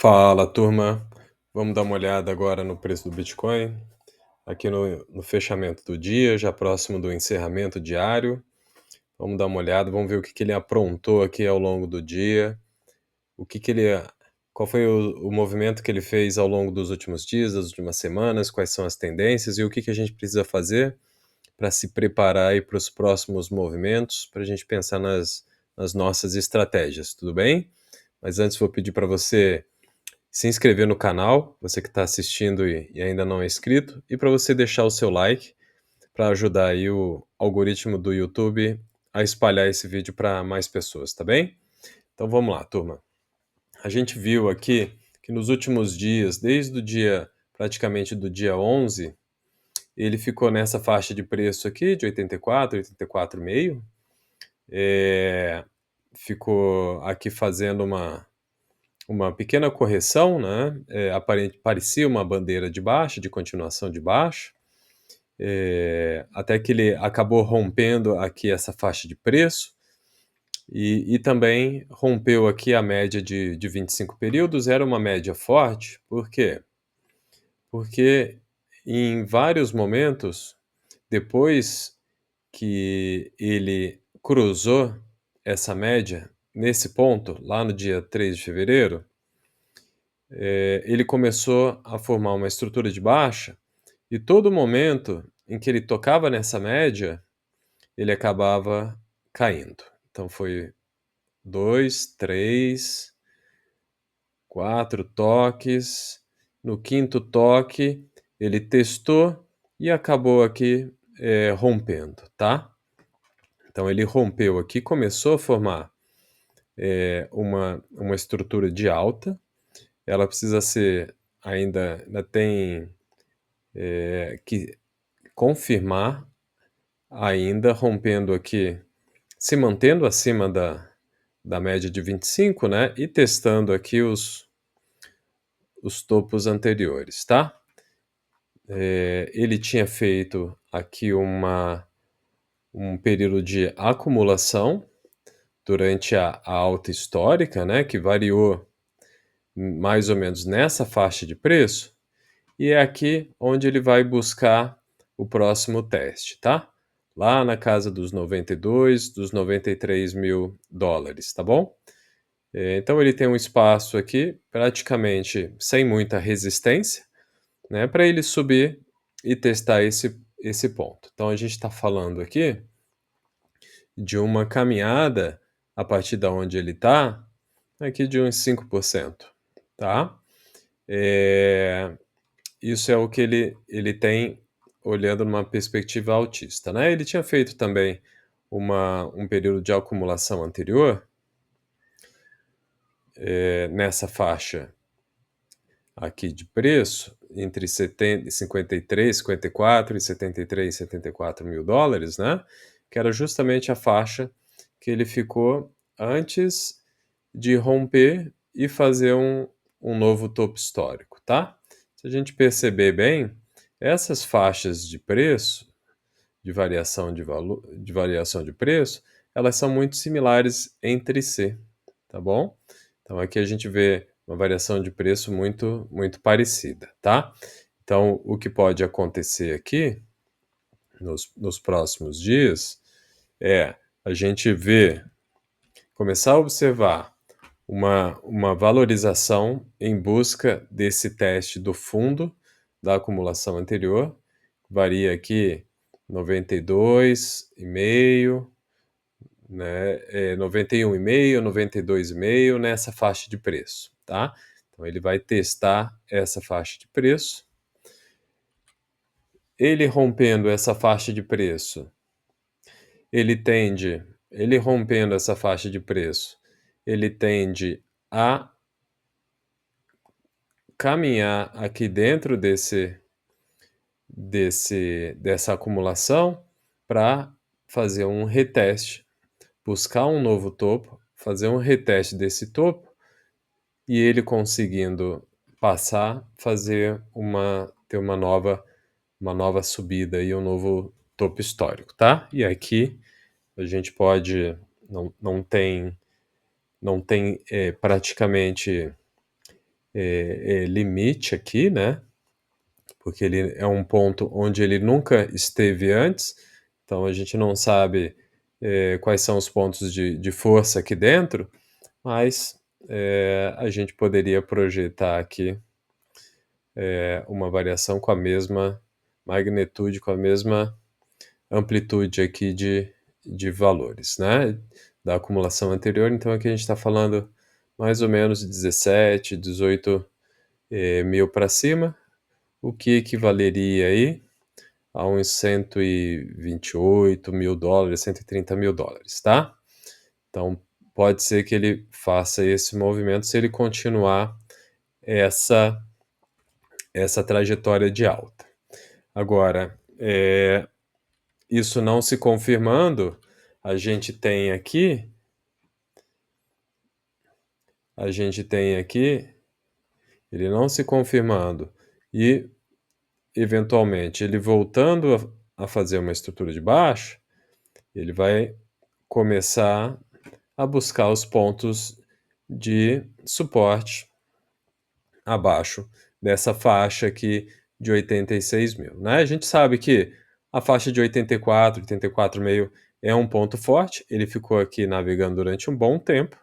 Fala, turma. Vamos dar uma olhada agora no preço do Bitcoin, aqui no fechamento do dia, já próximo do encerramento diário. Vamos dar uma olhada, vamos ver o que que ele aprontou aqui ao longo do dia, o que que ele, qual foi o movimento que ele fez ao longo dos últimos dias, das últimas semanas, quais são as tendências e o que que a gente precisa fazer para se preparar aí para os próximos movimentos, para a gente pensar nas nossas estratégias, tudo bem? Mas antes vou pedir para você se inscrever no canal, você que está assistindo e ainda não é inscrito, e para você deixar o seu like para ajudar aí o algoritmo do YouTube a espalhar esse vídeo para mais pessoas, tá bem? Então vamos lá, turma. A gente viu aqui que nos últimos dias, desde o dia, praticamente do dia 11, ele ficou nessa faixa de preço aqui de 84, 84,5. Ficou aqui fazendo uma pequena correção, né? Parecia uma bandeira de baixa, de continuação de baixa, até que ele acabou rompendo aqui essa faixa de preço e também rompeu aqui a média de 25 períodos. Era uma média forte, por quê? Porque em vários momentos, depois que ele cruzou essa média, nesse ponto, lá no dia 3 de fevereiro, ele começou a formar uma estrutura de baixa e todo momento em que ele tocava nessa média, ele acabava caindo. Então foi 2, 3, 4 toques. No quinto toque, ele testou e acabou aqui rompendo, tá? Então ele rompeu aqui, começou a formar uma estrutura de alta. Ela precisa ser ainda tem que confirmar ainda, rompendo aqui, se mantendo acima da média de 25, né? E testando aqui os topos anteriores, tá? Ele tinha feito aqui um período de acumulação durante a alta histórica, né? Que variou mais ou menos nessa faixa de preço. E é aqui onde ele vai buscar o próximo teste, tá? Lá na casa dos 92, dos 93 mil dólares, tá bom? Então ele tem um espaço aqui praticamente sem muita resistência, né, para ele subir e testar esse ponto. Então a gente está falando aqui de uma caminhada a partir da onde ele está, aqui de uns 5%, tá? Isso é o que ele tem olhando numa perspectiva altista, né? Ele tinha feito também um período de acumulação anterior, nessa faixa aqui de preço, entre 53, 54 e 73, 74 mil dólares, né? Que era justamente a faixa que ele ficou antes de romper e fazer um novo topo histórico, tá? Se a gente perceber bem, essas faixas de preço, de variação de valor, de variação de preço, elas são muito similares entre si, tá bom? Então aqui a gente vê uma variação de preço muito parecida, tá? Então o que pode acontecer aqui nos próximos dias é a gente começar a observar uma valorização em busca desse teste do fundo da acumulação anterior, varia aqui 92,5, né, 91,5, 92,5 nessa faixa de preço, tá? Então ele vai testar essa faixa de preço. Ele rompendo essa faixa de preço, ele rompendo essa faixa de preço, ele tende a caminhar aqui dentro dessa acumulação para fazer um reteste, buscar um novo topo, fazer um reteste desse topo e ele conseguindo passar, ter uma nova subida e um novo topo histórico, tá? E aqui a gente pode, não tem praticamente limite aqui, né? Porque ele é um ponto onde ele nunca esteve antes, então a gente não sabe quais são os pontos de força aqui dentro, mas a gente poderia projetar aqui uma variação com a mesma magnitude, com a mesma amplitude aqui de valores, né? Da acumulação anterior. Então aqui a gente está falando mais ou menos de 17, 18 mil para cima, o que equivaleria aí a uns 128 mil dólares, 130 mil dólares, tá? Então pode ser que ele faça esse movimento se ele continuar essa trajetória de alta. Agora, isso não se confirmando, a gente tem aqui, ele não se confirmando e, eventualmente, ele voltando a fazer uma estrutura de baixa, ele vai começar a buscar os pontos de suporte abaixo dessa faixa aqui de 86 mil, né? A gente sabe que a faixa de 84, 84,5 é um ponto forte, ele ficou aqui navegando durante um bom tempo.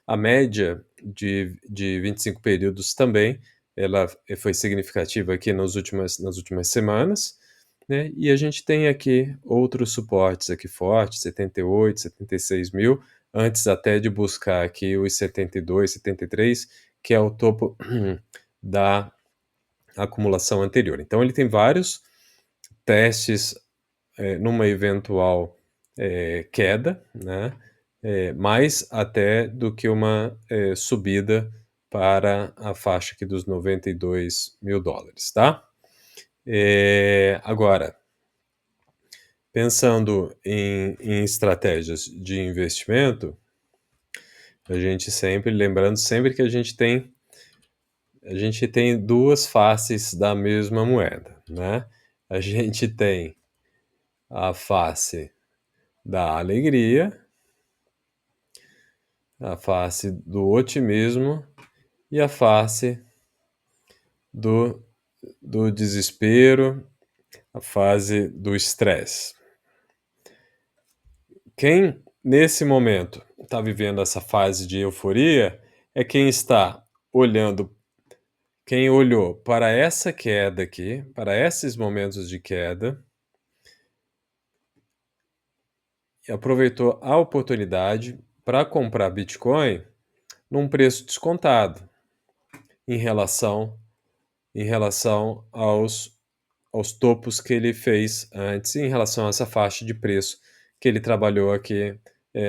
A média de 25 períodos também, ela foi significativa aqui nas últimas semanas, né? E a gente tem aqui outros suportes aqui fortes, 78, 76 mil, antes até de buscar aqui os 72, 73, que é o topo da acumulação anterior. Então ele tem vários testes numa eventual queda, né? Mais até do que uma subida para a faixa aqui dos 92 mil dólares, tá? Agora, pensando em estratégias de investimento, a gente lembrando sempre que a gente tem duas faces da mesma moeda, né? A gente tem a face da alegria, a face do otimismo e a face do, do desespero, a fase do estresse. Quem, nesse momento, está vivendo essa fase de euforia é quem está olhando, quem olhou para essa queda aqui, para esses momentos de queda, e aproveitou a oportunidade para comprar Bitcoin num preço descontado em relação aos topos que ele fez antes, em relação a essa faixa de preço que ele trabalhou aqui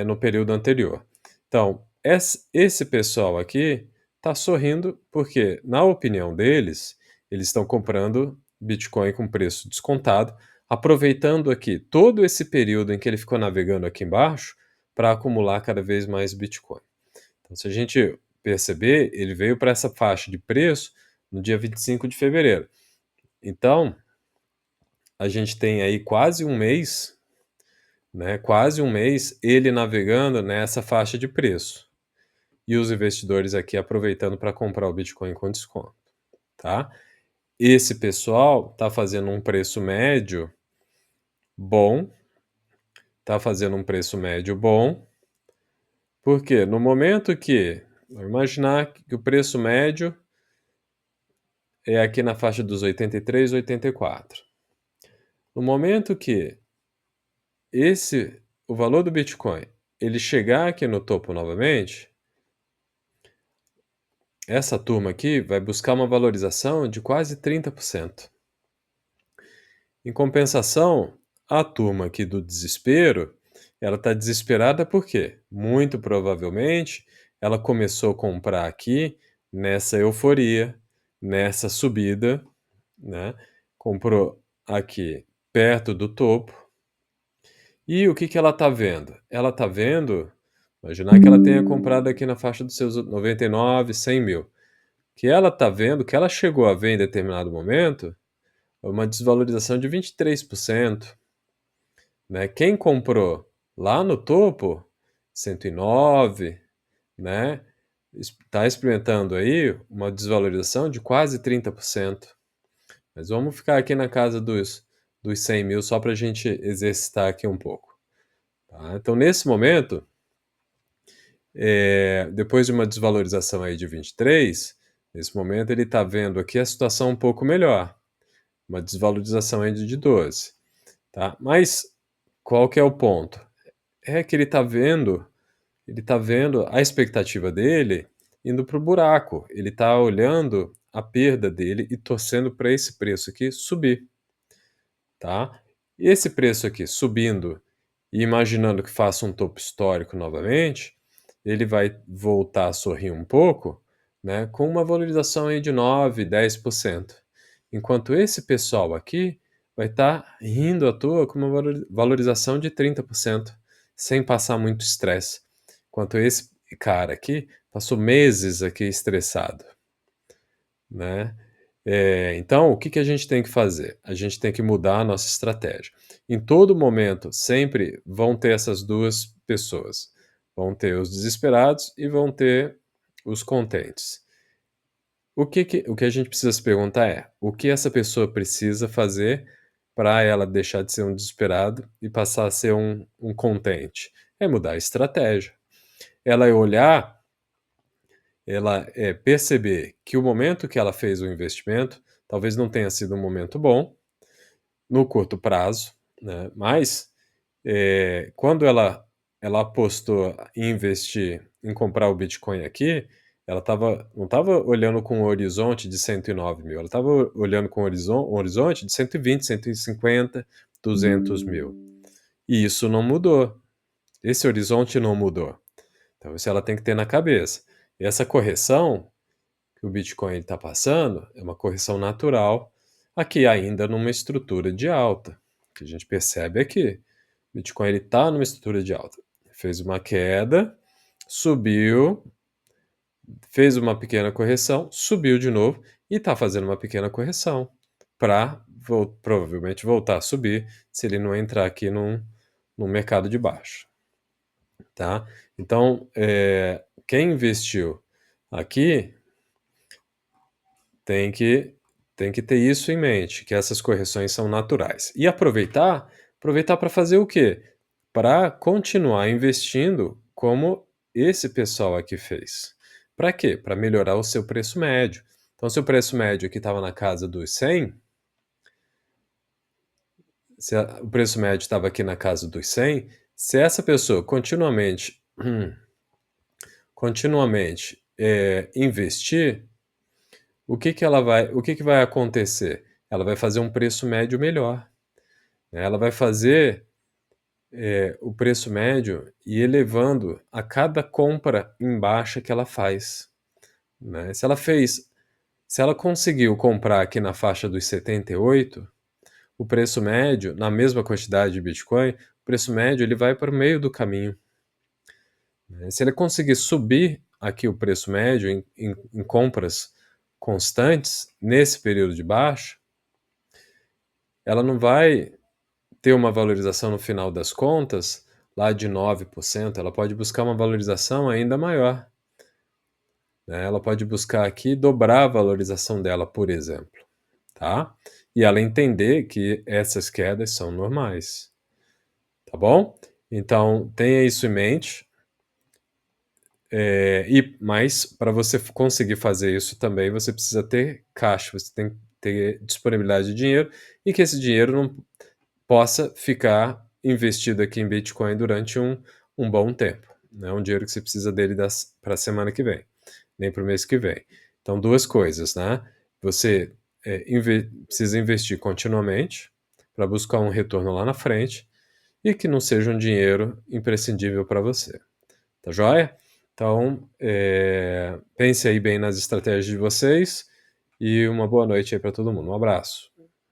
no período anterior. Então, esse pessoal aqui está sorrindo porque, na opinião deles, eles estão comprando Bitcoin com preço descontado, aproveitando aqui todo esse período em que ele ficou navegando aqui embaixo para acumular cada vez mais Bitcoin. Então, se a gente perceber, ele veio para essa faixa de preço no dia 25 de fevereiro. Então, a gente tem aí quase um mês, né? Quase um mês ele navegando nessa faixa de preço. E os investidores aqui aproveitando para comprar o Bitcoin com desconto, tá? Esse pessoal está fazendo um preço médio bom, porque no momento que, vamos imaginar que o preço médio é aqui na faixa dos 83, 84. No momento que o valor do Bitcoin ele chegar aqui no topo novamente, essa turma aqui vai buscar uma valorização de quase 30%. Em compensação, a turma aqui do desespero, ela está desesperada por quê? Muito provavelmente ela começou a comprar aqui nessa euforia, nessa subida, né? Comprou aqui perto do topo. E o que ela está vendo? Ela está vendo, imaginar que ela tenha comprado aqui na faixa dos seus 99, 100 mil. Que ela está vendo, que ela chegou a ver em determinado momento, uma desvalorização de 23%. Né? Quem comprou lá no topo, 109, né? está experimentando aí uma desvalorização de quase 30%. Mas vamos ficar aqui na casa dos 100 mil só para a gente exercitar aqui um pouco. Tá? Então, nesse momento, depois de uma desvalorização aí de 23, nesse momento ele está vendo aqui a situação um pouco melhor. Uma desvalorização aí de 12. Tá? Mas qual que é o ponto? É que ele tá vendo a expectativa dele indo para o buraco. Ele está olhando a perda dele e torcendo para esse preço aqui subir, tá? E esse preço aqui subindo e imaginando que faça um topo histórico novamente, ele vai voltar a sorrir um pouco, né, com uma valorização aí de 9, 10%. Enquanto esse pessoal aqui vai estar rindo à toa com uma valorização de 30%, sem passar muito estresse. Enquanto esse cara aqui passou meses aqui estressado, né? Então, o que que a gente tem que fazer? A gente tem que mudar a nossa estratégia. Em todo momento, sempre vão ter essas duas pessoas. Vão ter os desesperados e vão ter os contentes. O que a gente precisa se perguntar é: o que essa pessoa precisa fazer para ela deixar de ser um desesperado e passar a ser um contente? É mudar a estratégia. Ela é olhar, ela é perceber que o momento que ela fez o investimento talvez não tenha sido um momento bom no curto prazo, né? Mas quando ela apostou em investir, em comprar o Bitcoin aqui, ela não estava olhando com um horizonte de 109 mil, ela estava olhando com um horizonte de 120, 150, 200 mil. E isso não mudou. Esse horizonte não mudou. Então, isso ela tem que ter na cabeça. E essa correção que o Bitcoin está passando é uma correção natural, aqui ainda numa estrutura de alta. O que a gente percebe aqui, o Bitcoin está numa estrutura de alta. Fez uma queda, subiu, fez uma pequena correção, subiu de novo e está fazendo uma pequena correção para provavelmente voltar a subir se ele não entrar aqui num mercado de baixo. Tá? Então, quem investiu aqui tem que ter isso em mente, que essas correções são naturais. E aproveitar para fazer o quê? Para continuar investindo como esse pessoal aqui fez. Para quê? Para melhorar o seu preço médio. Então, se o preço médio aqui estava na casa dos 100, se o preço médio estava aqui na casa dos 100, se essa pessoa continuamente investir, o que que vai acontecer? Ela vai fazer um preço médio melhor, né? Ela vai fazer o preço médio e elevando a cada compra em baixa que ela faz, né? Se ela conseguiu comprar aqui na faixa dos 78, o preço médio, na mesma quantidade de Bitcoin, o preço médio ele vai para o meio do caminho, né? Se ele conseguir subir aqui o preço médio em compras constantes nesse período de baixa, ela não vai ter uma valorização no final das contas lá de 9%, ela pode buscar uma valorização ainda maior, né? Ela pode buscar aqui dobrar a valorização dela, por exemplo, tá? E ela entender que essas quedas são normais, tá bom? Então, tenha isso em mente. Mas para você conseguir fazer isso também, você precisa ter caixa, você tem que ter disponibilidade de dinheiro e que esse dinheiro não possa ficar investido aqui em Bitcoin durante um bom tempo. Não é um dinheiro que você precisa dele para a semana que vem, nem para o mês que vem. Então, duas coisas, né? Você precisa investir continuamente para buscar um retorno lá na frente e que não seja um dinheiro imprescindível para você. Tá joia? Então, pense aí bem nas estratégias de vocês e uma boa noite aí para todo mundo. Um abraço.